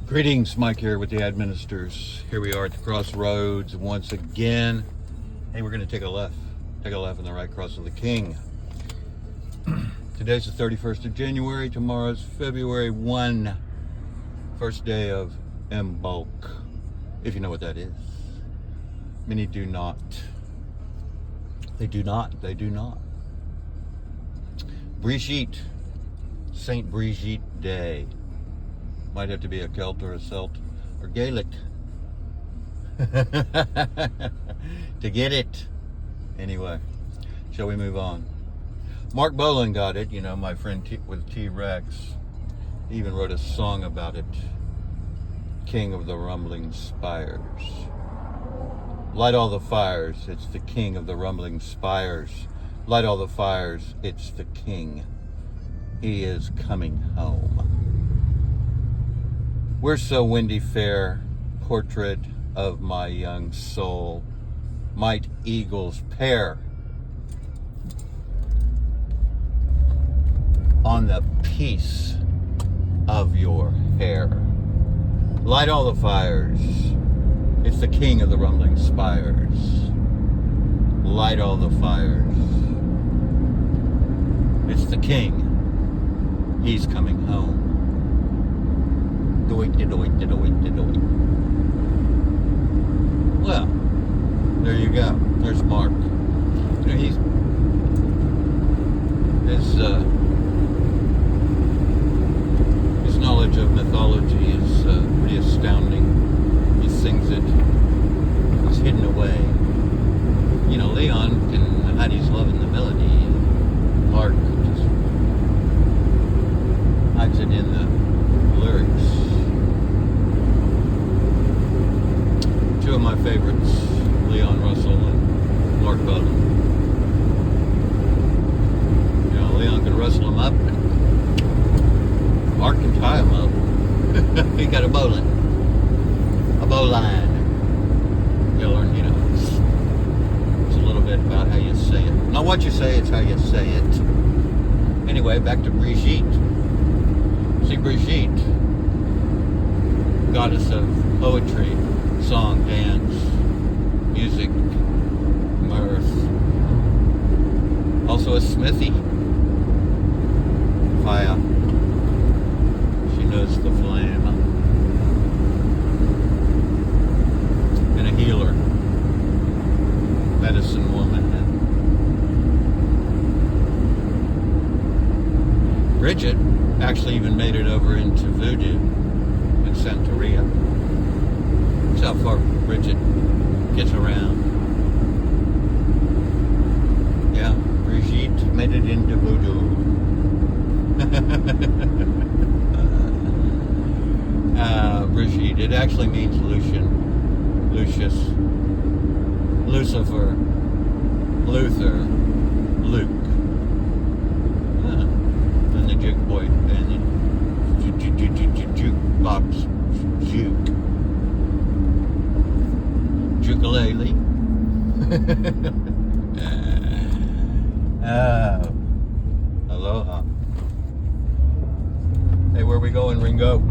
Greetings, Mike here with the Administers. Here we are at the crossroads once again. Hey, we're going to take a left. Take a left on the right cross of the King. Today's the 31st of January. Tomorrow's February 1. First day of imbolc. If you know what that is. Many do not. They do not. They do not. Brigid. Saint Brigid Day. Might have to be a Celt or a Celt or Gaelic to get it. Anyway, shall we move on? Mark Bolan got it, you know, my friend with T-Rex. He even wrote a song about it. King of the rumbling spires. Light all the fires, it's the king of the rumbling spires. Light all the fires, it's the king. He is coming home. We're so windy fair, portrait of my young soul. Might eagles pair on the piece of your hair. Light all the fires. It's the king of the rumbling spires. Light all the fires. It's the king. He's coming home. Doink, doink, doink, doink. Well, there you go. There's Mark. You know, his knowledge of mythology is pretty astounding. He sings it. It's hidden away. You know, Leon can hide his love in the melody. Mark just hides it in the lyrics. Two of my favorites, Leon Russell and Mark Bolan. You know, Leon can wrestle him up, and Mark can tie him up. He got a bowline. You'll learn, you know, it's a little bit about how you say it. Not what you say, it's how you say it. Anyway, back to Brigid. See, Brigid, goddess of poetry, song, dance, music, mirth. Also a smithy. Fire. She knows the flame. And a healer. Medicine woman. Bridget actually even made it over into voodoo in Santeria. That's how far Bridget gets around. Yeah, Brigid made it into voodoo. Brigid, it actually means Lucian, Lucius, Lucifer, Luther, Luke. And the juke boy, and the jukebox, juke. Ukulele. Aloha. Hey, where we going, Ringo?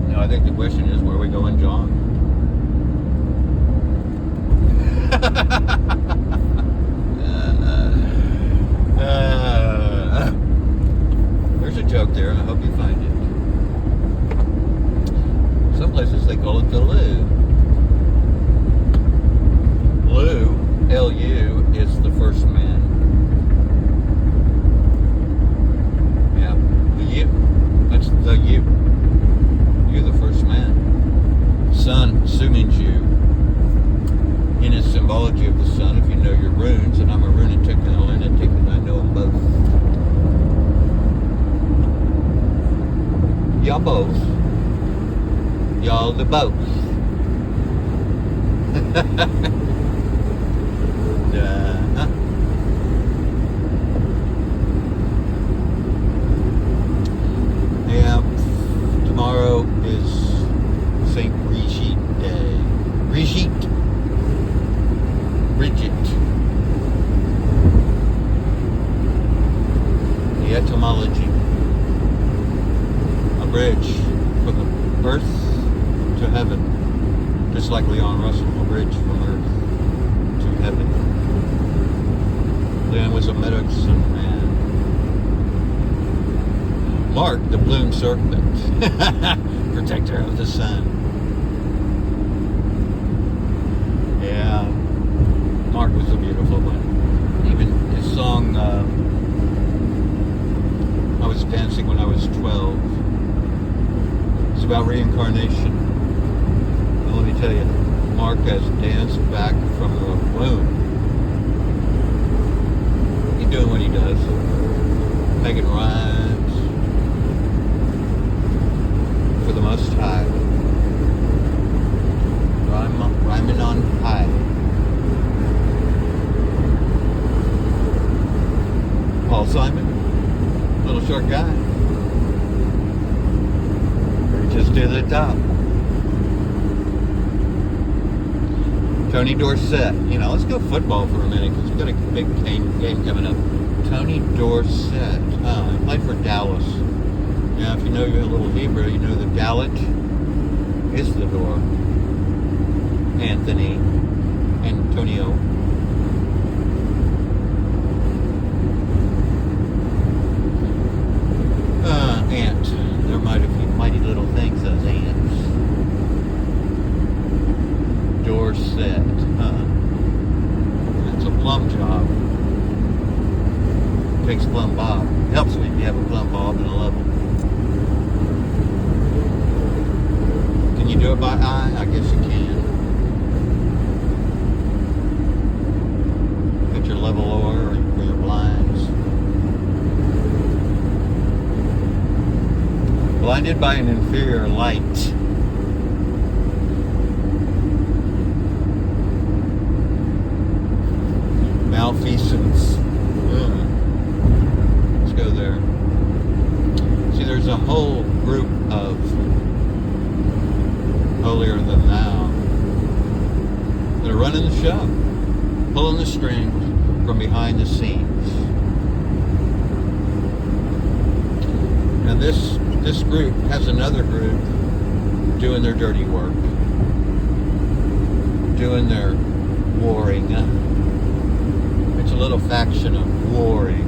No, I think the question is, where we going, John? There's a joke there. I hope you find it. Some places they call it the Lu. Lu, L-U, is the first man. Yeah, the U. That's the U. You're the first man. Sun, Su means you. In its symbology of the sun, if you know your runes, and I'm a runetic and a lunatic, and I know them both. Y'all both. Y'all the both. Yeah, tomorrow is Saint Brigid Day. Brigid. The etymology. bridge from the earth to heaven, just like Leon Russell, a bridge from earth to heaven. Leon was a medicine man. Mark, the bloom serpent, protector of the sun. Yeah, Mark was a beautiful one. Even his song, I was dancing when I was 12. It's about reincarnation. And let me tell you, Mark has danced back from the womb. He's doing what he does, making rhymes for the Most High. Rhyming on high. Paul Simon, little short guy. Just to the top. Tony Dorsett. You know, let's go football for a minute because we've got a big game coming up. Tony Dorsett. He played for Dallas. Now, if you know your little Hebrew, you know the Dalet is the door. Antonio. Ant. They're mighty little things, those ants. Dorset. That's a plum job. Takes plum bob. Helps me if you have a plum bob and a level. Can you do it by eye? I guess you can. Get your level lower or your blinds. Blinded by an inferior light. Malfeasance. Let's go there. See, there's a whole group of holier than thou that are running the show, pulling the strings from behind the scenes. And this group has another group doing their dirty work, doing their warring. It's a little faction of warring,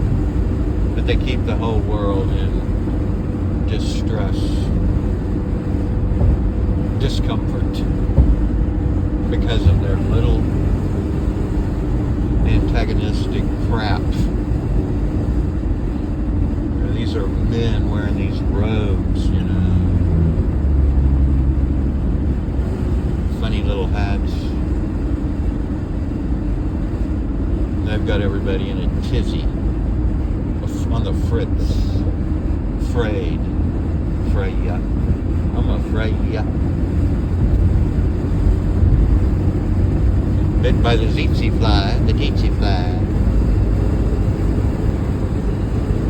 but they keep the whole world in distress, discomfort, because of their little antagonistic crap. These are men wearing these robes, you know. Funny little hats. They've got everybody in a tizzy. On the fritz. Afraid. Freya. I'm afraid, yeah. Bit by the tsetse fly, the tsetse fly.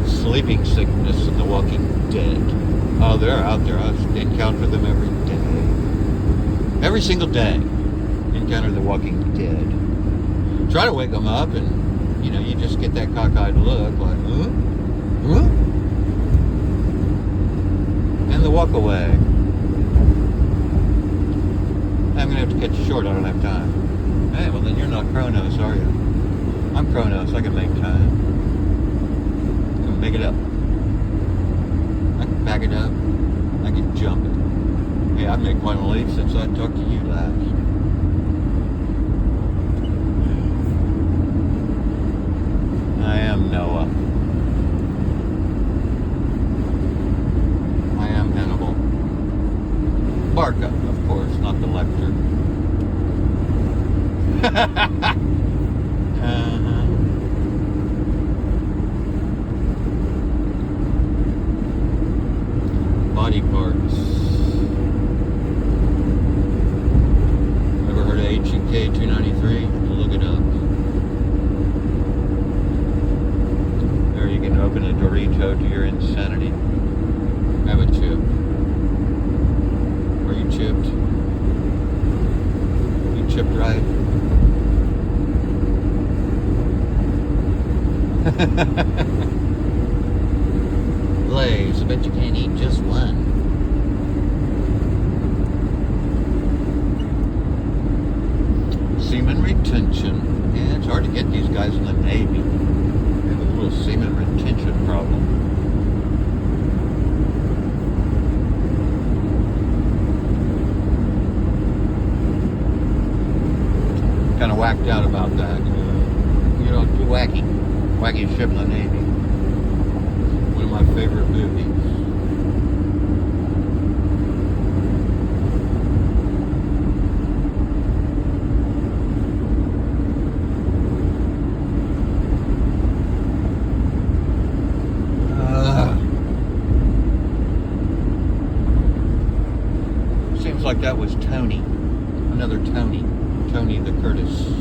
Sleeping sickness in the Walking Dead. Oh, they're out there. I encounter them every day. Every single day. Encounter the Walking Dead. Try to wake them up and, you know, you just get that cockeyed look like, huh? Huh? And they walk away. I'm going to have to cut you short. I don't have time. Hey, well then you're not Kronos, are you? I'm Kronos. I can make time. Make it up. I can back it up. I can jump it. Hey, I've made quite a leap since I talked to you last. I am Noah. I am Hannibal. Barca, of course, not the lector. Body parts. Ever heard of H&K 293? Look it up. There you can open a Dorito to your insanity. Have a chip. Are you chipped? You chipped right? Lays. I bet you can't eat just one. retention. Yeah, it's hard to get these guys in the Navy. They have a little semen retention problem. Kind of whacked out about that. You know, too wacky. Wacky ship in the Navy. One of my favorite movies. Seems like that was Tony. Another Tony. Tony the Courtesy.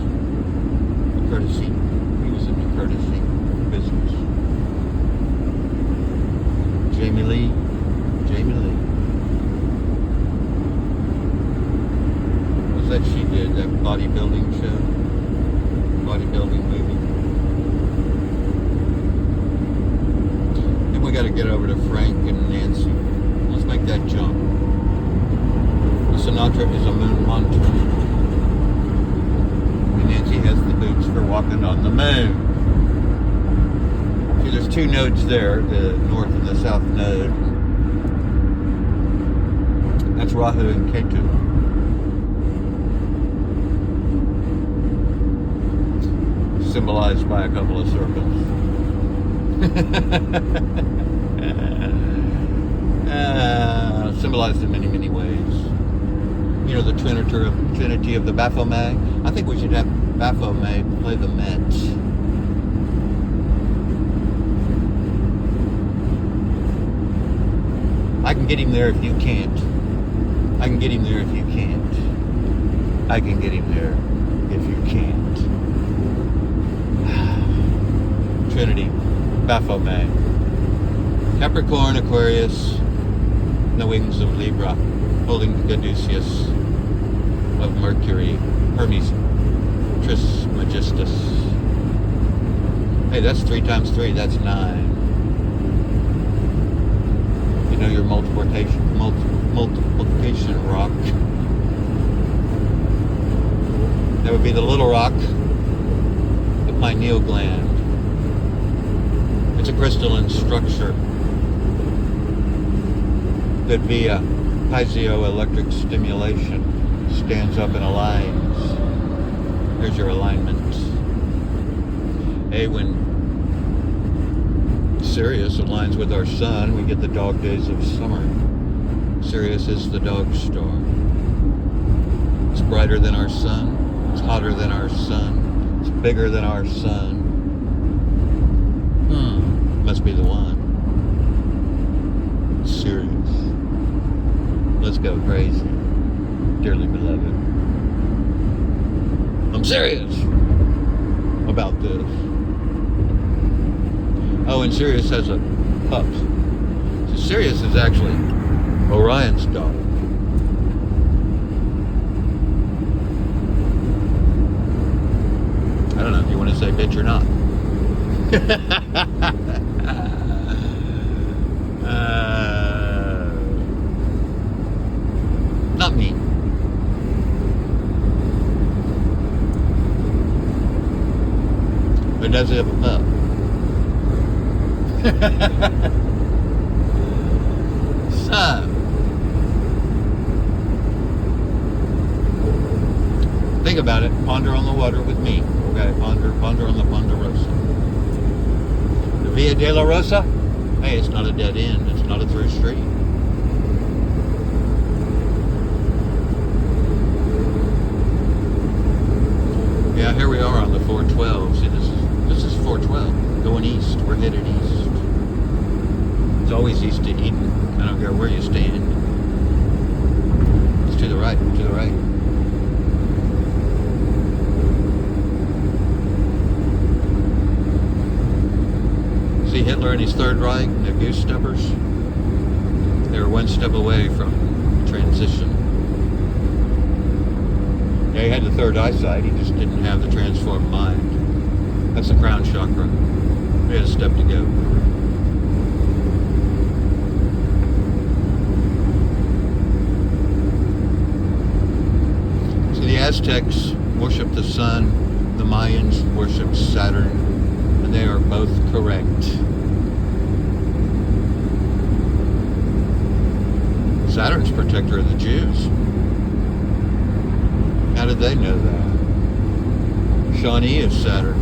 He was in the courtesy business. Jamie Lee. What was that she did? That bodybuilding show? Bodybuilding movie? Then we got to get over to Frank and Nancy. Let's make that jump. Sinatra is a moon mantra. Nancy has the boots for walking on the moon. See, there's two nodes there, the north and the south node. That's Rahu and Ketu. Symbolized by a couple of circles. Symbolized in many, many ways. You know, the Trinity of the Baphomet. I think we should have Baphomet play the Mets. I can get him there if you can't. I can get him there if you can't. I can get him there if you can't. Trinity, Baphomet. Capricorn, Aquarius, the wings of Libra, holding the caduceus of Mercury, Hermes Trismegistus. Hey, that's 3 times 3, that's 9. You know your multiplication rock. That would be the little rock, the pineal gland. It's a crystalline structure that via piezoelectric stimulation stands up and aligns. There's your alignment. Hey, when Sirius aligns with our sun, we get the dog days of summer. Sirius is the dog star. It's brighter than our sun. It's hotter than our sun. It's bigger than our sun. Must be the one. Sirius. Let's go crazy. Dearly beloved. I'm serious about this. Oh, and Sirius has a pup. So Sirius is actually Orion's dog. I don't know if you want to say bitch or not. Not me. But does it have a pup? So, think about it. Ponder on the water with me. Okay, ponder on the Ponderosa. The Via de la Rosa? Hey, it's not a dead end. It's not a through street. Yeah, here we are on the 412. See, this is 412. Going east. We're headed east. It's always east to Eden. I don't care where you stand. It's to the right, to the right. See Hitler and his Third Reich, the goose steppers? They were one step away from transition. Yeah, he had the third eyesight, he just didn't have the transformed mind. That's the crown chakra. We had a step to go. See, the Aztecs worship the sun. The Mayans worship Saturn, and they are both correct. Saturn's protector of the Jews. How did they know that? Shawnee is Saturn.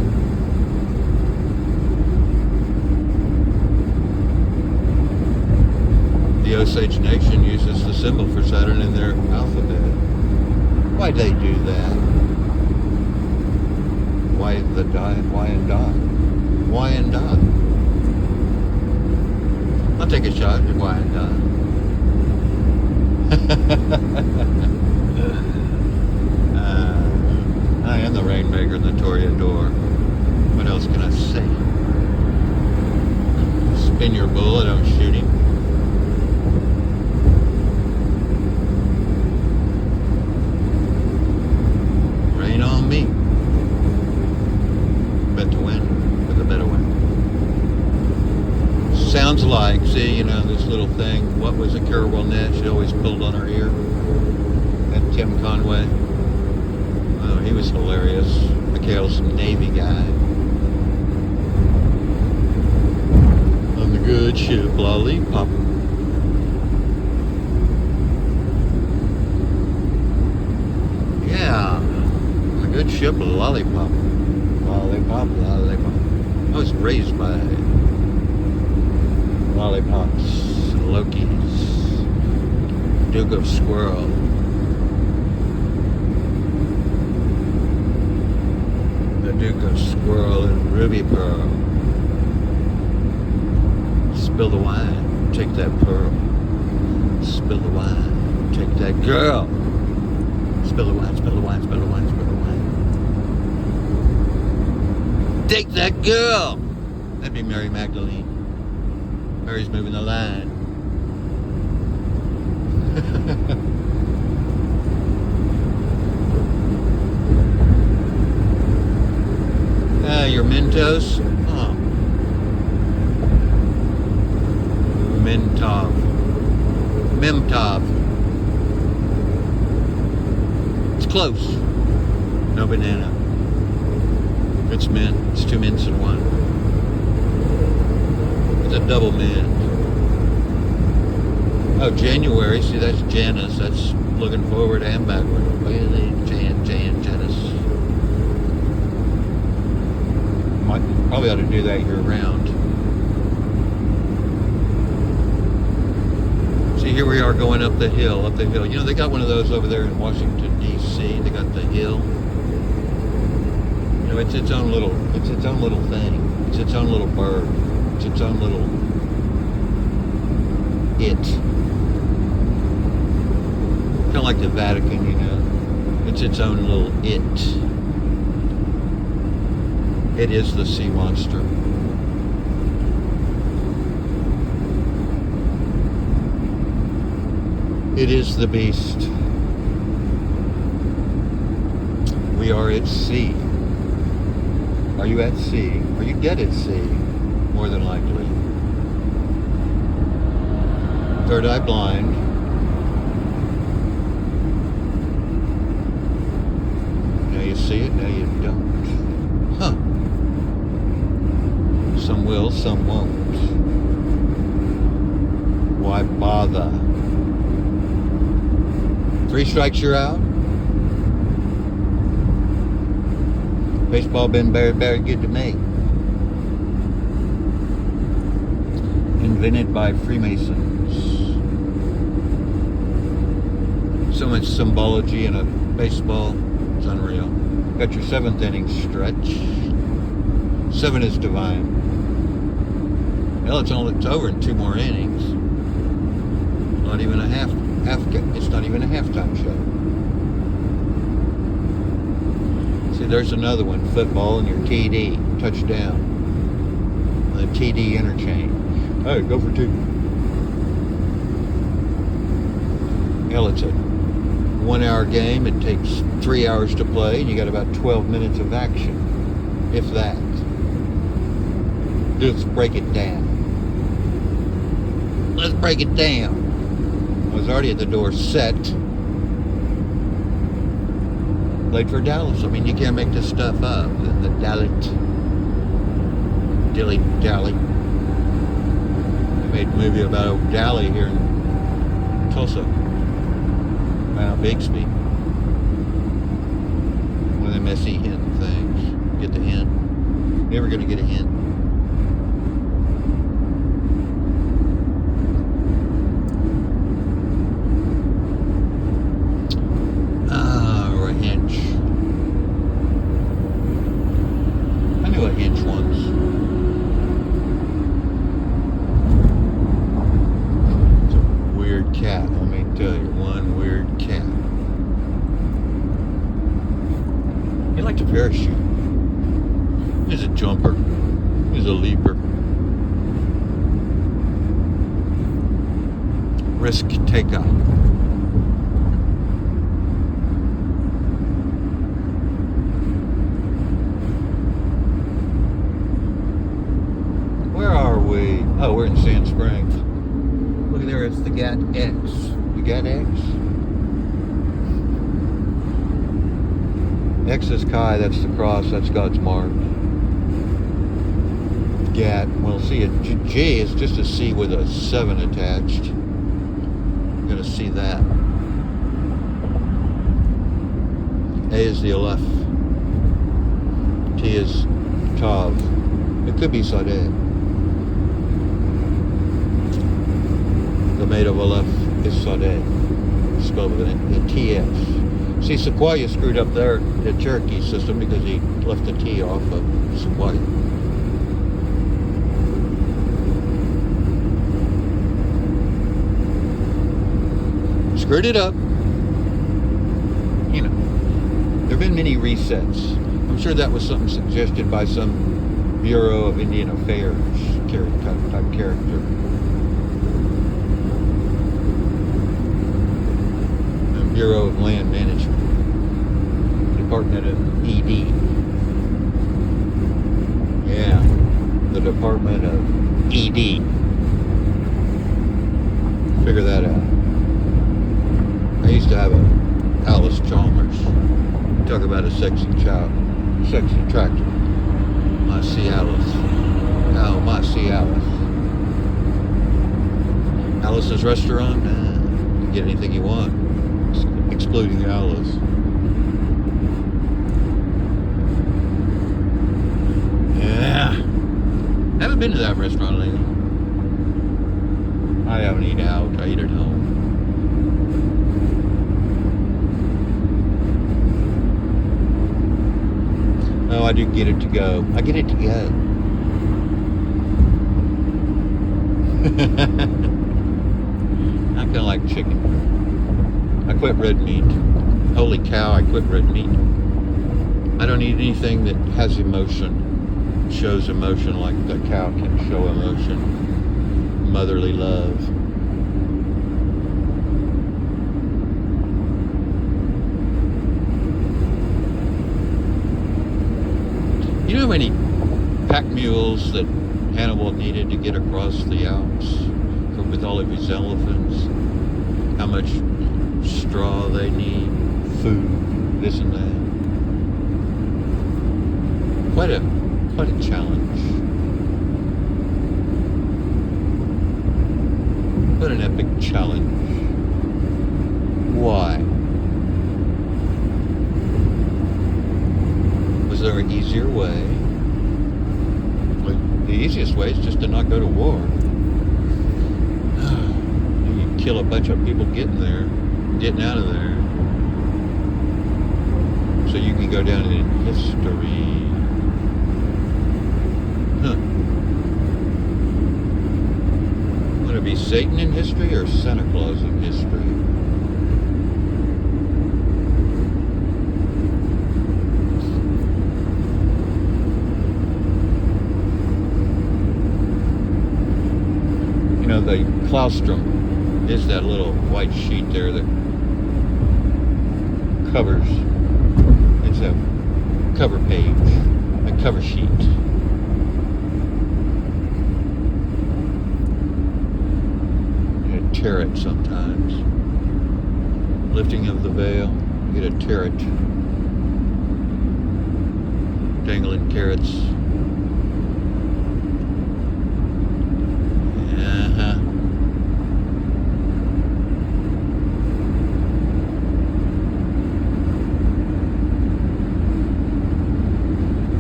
The Osage Nation uses the symbol for Saturn in their alphabet. Why'd they do that? Why and die? Why and die? I'll take a shot at why and die. I am the Rainmaker and the Toreador. What else can I say? Spin your bullet, don't shoot him. Rain on me. Bet to win with a better win. Sounds like, see, you know, this little thing. What was a Carol Net? She always pulled on her ear. And Tim Conway. Oh, he was hilarious. McHale's Navy guy. On the good ship, Lollipop. Yeah, on the good ship, Lollipop. Lollipop, Lollipop. I was raised by lollipops and Lokis. Duke of Squirrel. Duke of Squirrel and Ruby Pearl. Spill the wine, take that pearl. Spill the wine, take that girl. Spill the wine, spill the wine, spill the wine, spill the wine. Take that girl! That'd be Mary Magdalene. Mary's moving the line. Your Mentos? Oh. Mentov. Memtov. It's close. No banana. It's mint. It's 2 mints in one. It's a double mint. Oh, January. See, that's Janus. That's looking forward and backward. Janus. Probably ought to do that year round. See, here we are going up the hill, You know, they got one of those over there in Washington, D.C. They got the hill. You know, it's its own little thing. It's its own little bird. It's its own little Kind of like the Vatican, you know. It's its own little it. It is the sea monster. It is the beast. We are at sea. Are you at sea? Are you dead at sea? More than likely. Third eye blind. Now you see it, now you don't. Huh. Some will, some won't. Why bother? 3 strikes, you're out. Baseball been very, very good to me. Invented by Freemasons. So much symbology in a baseball. It's unreal. Got your 7th inning stretch. 7 is divine. Well, it's over in 2 more innings. Not even a half. It's not even a halftime show. See, there's another one. Football and your TD touchdown. The TD interchange. Hey, go for 2. Hell, it's a 1-hour game. It takes 3 hours to play, and you got about 12 minutes of action, if that. Let's break it down. Let's break it down. I was already at the door set. Played for Dallas. I mean, you can't make this stuff up. The Dallas. Dilly Dally. They made a movie about old Dally here in Tulsa. Mount Bixby. One of the messy hint things. Get the hint? You ever gonna get a hint? Or a hinge. I knew a hinge once. It's a weird cat, let me tell you. One weird cat. He liked to parachute. He's a jumper. He's a leaper. Risk taker. Where are we? Oh, we're in Sand Springs. Look there, it's the Gat X. The Gat X? X is Chi, that's the cross, that's God's mark. Gat, we'll see it. J is just a C with a 7 attached. You're going to see that. A is the Aleph. T is Tav. It could be Sadeh. The mate of Aleph is Sadeh. Spelled with a TS. See, Sequoia screwed up there, the Cherokee system, because he left the T off of Sequoia. Screwed it up. You know, there have been many resets. I'm sure that was something suggested by some Bureau of Indian Affairs type character. The Bureau of Land Management. Department of ED. Yeah, the Department of ED. Figure that out. I used to have a Alice Chalmers. Talk about a sexy child, sexy tractor. My C Alice. Oh, my C Alice. Alice's restaurant. You can get anything you want, excluding Alice. Yeah. Haven't been to that restaurant lately. I haven't eaten out. I eat at home. No, I do get it to go. I get it to go. I kind of like chicken. I quit red meat. Holy cow, I quit red meat. I don't eat anything that has emotion, shows emotion like the cow can show emotion. Motherly love. You know how many pack mules that Hannibal needed to get across the Alps with all of his elephants? How much straw they need, food, this and that. Quite a challenge. What an epic challenge. Why? Was there an easier way? Well, the easiest way is just to not go to war. You kill a bunch of people getting out of there. So you can go down in history. Want to be Satan in history or Santa Claus in history? You know, the claustrum is that little white sheet there that covers. It's a cover page, a cover sheet. Tear it sometimes. Lifting of the veil, you get a tear it. dangling carrots.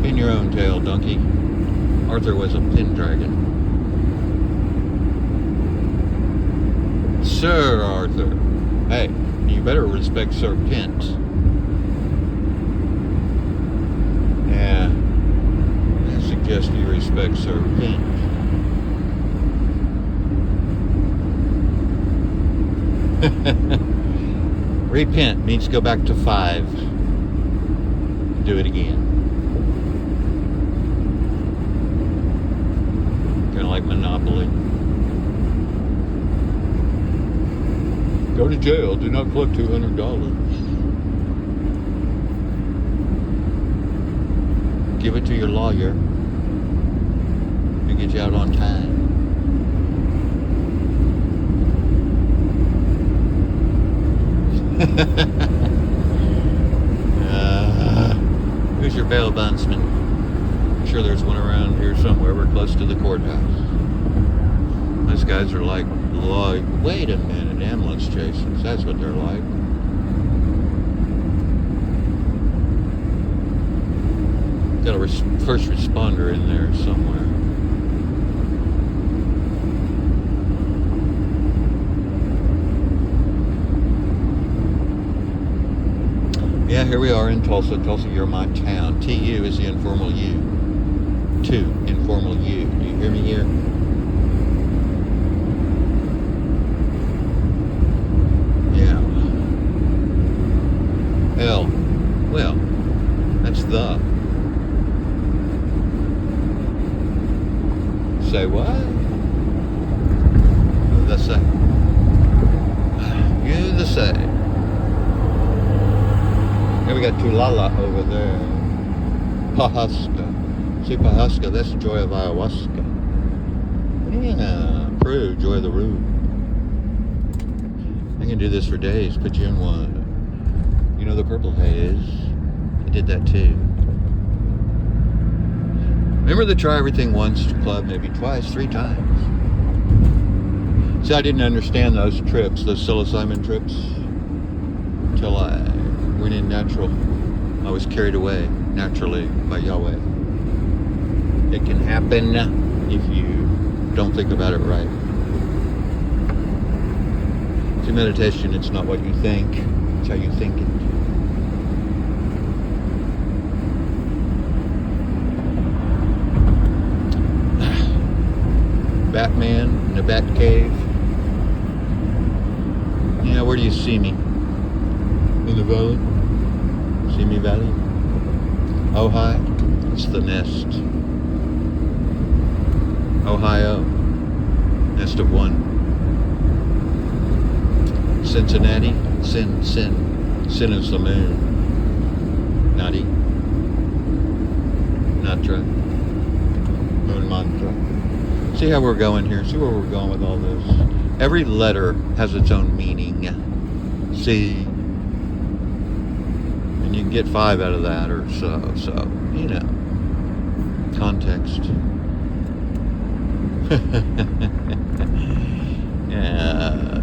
Pin your own tail, donkey. Arthur was a pin dragon. Sir Arthur. Hey, you better respect Sir Pint. Yeah. I suggest you respect Sir Pint. Repent means go back to 5. Do it again. Kind of like Monopoly. Go to jail. Do not collect $200. Give it to your lawyer to get you out on time. Who's your bail bondsman? I'm sure there's one around here somewhere. We're close to the courthouse. Those guys are like, wait a minute, ambulance chasers. That's what they're like. Got a first responder in there somewhere. Yeah, here we are in Tulsa. Tulsa, you're my town. TU is the informal U. 2, informal U. Do you hear me here? Yeah. L. Well, that's the. Say what? The say. You the say. Here we got Tulala over there. Pahuska. See Pahuska, that's the joy of ayahuasca. Yeah, Prue, joy of the root. I can do this for days, put you in one. You know the purple haze? I did that too. Remember the Try Everything Once club, maybe twice, 3 times. See, I didn't understand those trips, those psilocybin trips, until I went in natural. I was carried away naturally by Yahweh. It can happen if you don't think about it right. See, meditation, it's not what you think, it's how you think it. Batman in the Bat Cave. Yeah, where do you see me? In the valley? See me valley? Ojai? It's the nest. Ohio. Nest of 1. Cincinnati? Sin. Sin is the moon. Nadi. Natra. Moon mantra. See how we're going here? See where we're going with all this? Every letter has its own meaning. See? And you can get 5 out of that or so. So, you know. Context. Yeah.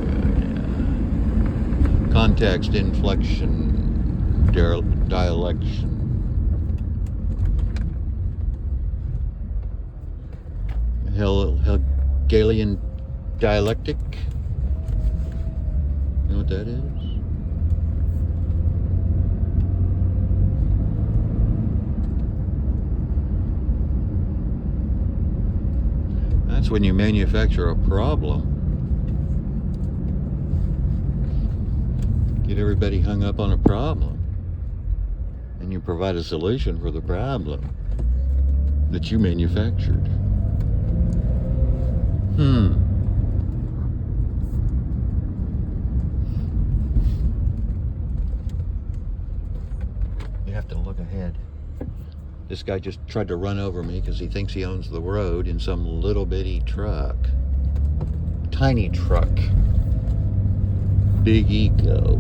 Context, inflection, dialection. Hegelian dialectic. You know what that is? That's when you manufacture a problem. Get everybody hung up on a problem. And you provide a solution for the problem that you manufactured. You have to look ahead. This guy just tried to run over me because he thinks he owns the road in some little bitty truck. Tiny truck. Big ego.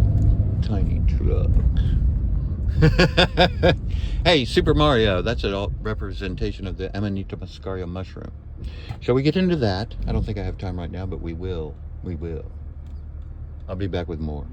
Tiny truck. Hey, Super Mario, that's a representation of the Amanita muscaria mushroom. Shall we get into that? I don't think I have time right now, but we will. We will. I'll be back with more.